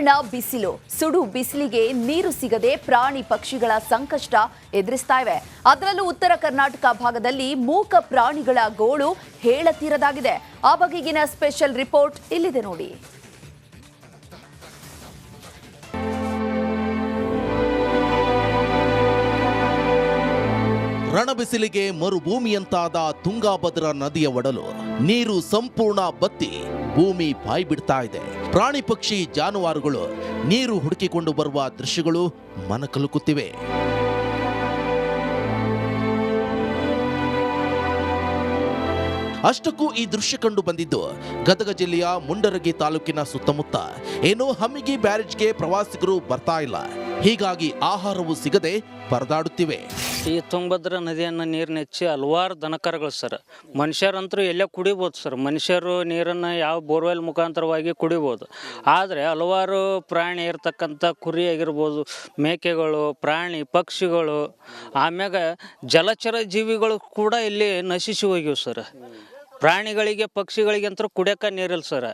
ಭೀಕರ ಬಿಸಿಲು, ಸುಡು ಬಿಸಿಲಿಗೆ ನೀರು ಸಿಗದೆ ಪ್ರಾಣಿ ಪಕ್ಷಿಗಳ ಸಂಕಷ್ಟ ಎದುರಿಸ್ತಾ ಇವೆ. ಅದರಲ್ಲೂ ಉತ್ತರ ಕರ್ನಾಟಕ ಭಾಗದಲ್ಲಿ ಮೂಕ ಪ್ರಾಣಿಗಳ ಗೋಳು ಹೇಳತೀರದಾಗಿದೆ. ಆ ಬಗೆಗಿನ ಸ್ಪೆಷಲ್ ರಿಪೋರ್ಟ್ ಇಲ್ಲಿದೆ ನೋಡಿ. ರಣಬಿಸಿಲಿಗೆ ಮರುಭೂಮಿಯಂತಾದ ತುಂಗಾಭದ್ರಾ ನದಿಯ ಒಡಲು ನೀರು ಸಂಪೂರ್ಣ ಬತ್ತಿ ಭೂಮಿ ಬಾಯಿ ಬಿಡ್ತಾ ಇದೆ. ಪ್ರಾಣಿ ಪಕ್ಷಿ ಜಾನುವಾರುಗಳು ನೀರು ಹುಡುಕಿಕೊಂಡು ಬರುವ ದೃಶ್ಯಗಳು ಮನಕಲುಕುತ್ತಿವೆ. ಅಷ್ಟಕ್ಕೂ ಈ ದೃಶ್ಯ ಕಂಡು ಬಂದಿದ್ದು ಗದಗ ಜಿಲ್ಲೆಯ ಮುಂಡರಗಿ ತಾಲೂಕಿನ ಸುತ್ತಮುತ್ತ. ಏನೋ ಹಮ್ಮಿಗಿ ಬ್ಯಾರೇಜ್ಗೆ ಪ್ರವಾಸಿಗರು ಬರ್ತಾ ಇಲ್ಲ, ಹೀಗಾಗಿ ಆಹಾರವು ಸಿಗದೆ ಪರದಾಡುತ್ತಿವೆ. ಈ ತುಂಗಭದ್ರಾ ನದಿಯನ್ನು ನೀರು ನೆಚ್ಚಿ ಹಲವಾರು ದನಕರುಗಳು ಸರ್, ಮನುಷ್ಯರಂತರೂ ಎಲ್ಲೇ ಕುಡಿಬೋದು ಸರ್. ಮನುಷ್ಯರು ನೀರನ್ನು ಯಾವ ಬೋರ್ವೆಲ್ ಮುಖಾಂತರವಾಗಿ ಕುಡಿಬೋದು. ಆದರೆ ಹಲವಾರು ಪ್ರಾಣಿ ಇರ್ತಕ್ಕಂಥ ಕುರಿ ಆಗಿರ್ಬೋದು, ಮೇಕೆಗಳು, ಪ್ರಾಣಿ ಪಕ್ಷಿಗಳು, ಆಮ್ಯಾಗ ಜಲಚರ ಜೀವಿಗಳು ಕೂಡ ಇಲ್ಲಿ ನಶಿಸಿ ಹೋಗಿವೆ ಸರ್. ಪ್ರಾಣಿಗಳಿಗೆ ಪಕ್ಷಿಗಳಿಗೆ ಅಂತೂ ಕುಡಿಯೋಕೆ ನೀರಿಲ್ಲ ಸರ್.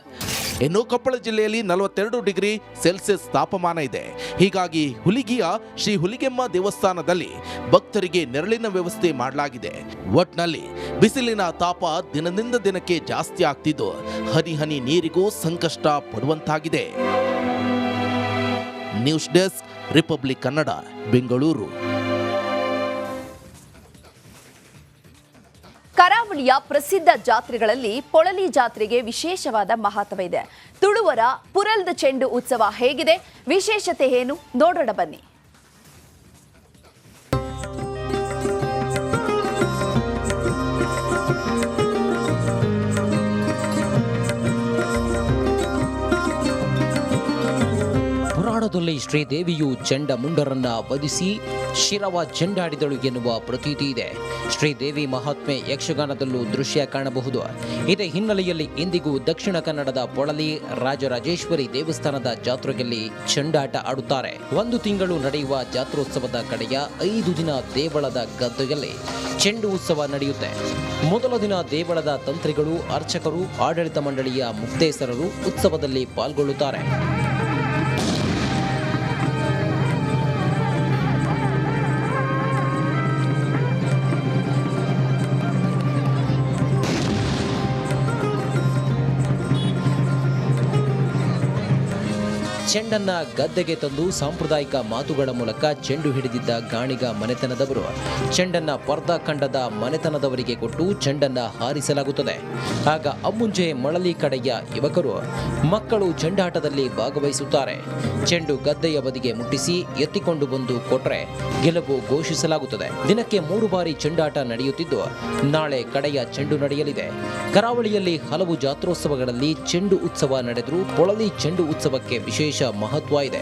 ಇನ್ನು ಕೊಪ್ಪಳ ಜಿಲ್ಲೆಯಲ್ಲಿ 42 ಡಿಗ್ರಿ ಸೆಲ್ಸಿಯಸ್ ತಾಪಮಾನ ಇದೆ. ಹೀಗಾಗಿ ಹುಲಿಗಿಯ ಶ್ರೀ ಹುಲಿಗೆಮ್ಮ ದೇವಸ್ಥಾನದಲ್ಲಿ ಭಕ್ತರಿಗೆ ನೆರಳಿನ ವ್ಯವಸ್ಥೆ ಮಾಡಲಾಗಿದೆ. ಒಟ್ನಲ್ಲಿ ಬಿಸಿಲಿನ ತಾಪ ದಿನದಿಂದ ದಿನಕ್ಕೆ ಜಾಸ್ತಿ ಆಗ್ತಿದ್ದು ಹನಿ ಹನಿ ನೀರಿಗೂ ಸಂಕಷ್ಟ ಪಡುವಂತಾಗಿದೆ. News desk, Republic Kannada, Bengaluru. ಕರಾವಳಿಯ ಪ್ರಸಿದ್ಧ ಜಾತ್ರೆಗಳಲ್ಲಿ ಪೊಳಲಿ ಜಾತ್ರೆಗೆ ವಿಶೇಷವಾದ ಮಹತ್ವ ಇದೆ. ತುಳುವರ ಪುರಲ್ದ ಚೆಂಡು ಉತ್ಸವ ಹೇಗಿದೆ, ವಿಶೇಷತೆ ಏನು ನೋಡೋಣ ಬನ್ನಿ. ಪುರಾಣದಲ್ಲಿ ಶ್ರೀದೇವಿಯು ಚಂಡಮುಂಡರನ್ನ ವಧಿಸಿ ಶಿರವ ಚೆಂಡಾಡಿದಳು ಎನ್ನುವ ಪ್ರತೀತಿ ಇದೆ. ಶ್ರೀದೇವಿ ಮಹಾತ್ಮೆ ಯಕ್ಷಗಾನದಲ್ಲೂ ದೃಶ್ಯ ಕಾಣಬಹುದು. ಇದೇ ಹಿನ್ನೆಲೆಯಲ್ಲಿ ಇಂದಿಗೂ ದಕ್ಷಿಣ ಕನ್ನಡದ ಪೊಳಲಿ ರಾಜರಾಜೇಶ್ವರಿ ದೇವಸ್ಥಾನದ ಜಾತ್ರೆಯಲ್ಲಿ ಚೆಂಡಾಟ ಆಡುತ್ತಾರೆ. 1 ತಿಂಗಳು ನಡೆಯುವ ಜಾತ್ರೋತ್ಸವದ ಕಡೆಯ 5 ದಿನ ದೇವಳದ ಗದ್ದೆಯಲ್ಲಿ ಚೆಂಡು ಉತ್ಸವ ನಡೆಯುತ್ತೆ. ಮೊದಲ ದಿನ ದೇವಳದ ತಂತ್ರಿಗಳು, ಅರ್ಚಕರು, ಆಡಳಿತ ಮಂಡಳಿಯ ಮುಕ್ತೇಸರರು ಉತ್ಸವದಲ್ಲಿ ಪಾಲ್ಗೊಳ್ಳುತ್ತಾರೆ. ಚೆಂಡನ್ನ ಗದ್ದೆಗೆ ತಂದು ಸಾಂಪ್ರದಾಯಿಕ ಮಾತುಗಳ ಮೂಲಕ ಚೆಂಡು ಹಿಡಿದಿದ್ದ ಗಾಣಿಗ ಮನೆತನದವರು ಚೆಂಡನ್ನ ಪರ್ದಾಖಂಡದ ಮನೆತನದವರಿಗೆ ಕೊಟ್ಟು ಚೆಂಡನ್ನ ಹಾರಿಸಲಾಗುತ್ತದೆ. ಆಗ ಅಮ್ಮುಂಜೆ ಮಳಲಿ ಕಡೆಯ ಯುವಕರು ಮಕ್ಕಳು ಚೆಂಡಾಟದಲ್ಲಿ ಭಾಗವಹಿಸುತ್ತಾರೆ. ಚೆಂಡು ಗದ್ದೆಯ ಬದಿಗೆ ಮುಟ್ಟಿಸಿ ಎತ್ತಿಕೊಂಡು ಬಂದು ಕೊಟ್ರೆ ಗೆಲುವು ಘೋಷಿಸಲಾಗುತ್ತದೆ. ದಿನಕ್ಕೆ 3 ಬಾರಿ ಚೆಂಡಾಟ ನಡೆಯುತ್ತಿದ್ದು ನಾಳೆ ಕಡೆಯ ಚೆಂಡು ನಡೆಯಲಿದೆ. ಕರಾವಳಿಯಲ್ಲಿ ಹಲವು ಜಾತ್ರೋತ್ಸವಗಳಲ್ಲಿ ಚೆಂಡು ಉತ್ಸವ ನಡೆದರೂ ಪೊಳಲಿ ಚೆಂಡು ಉತ್ಸವಕ್ಕೆ ವಿಶೇಷ ಮಹತ್ವ ಇದೆ.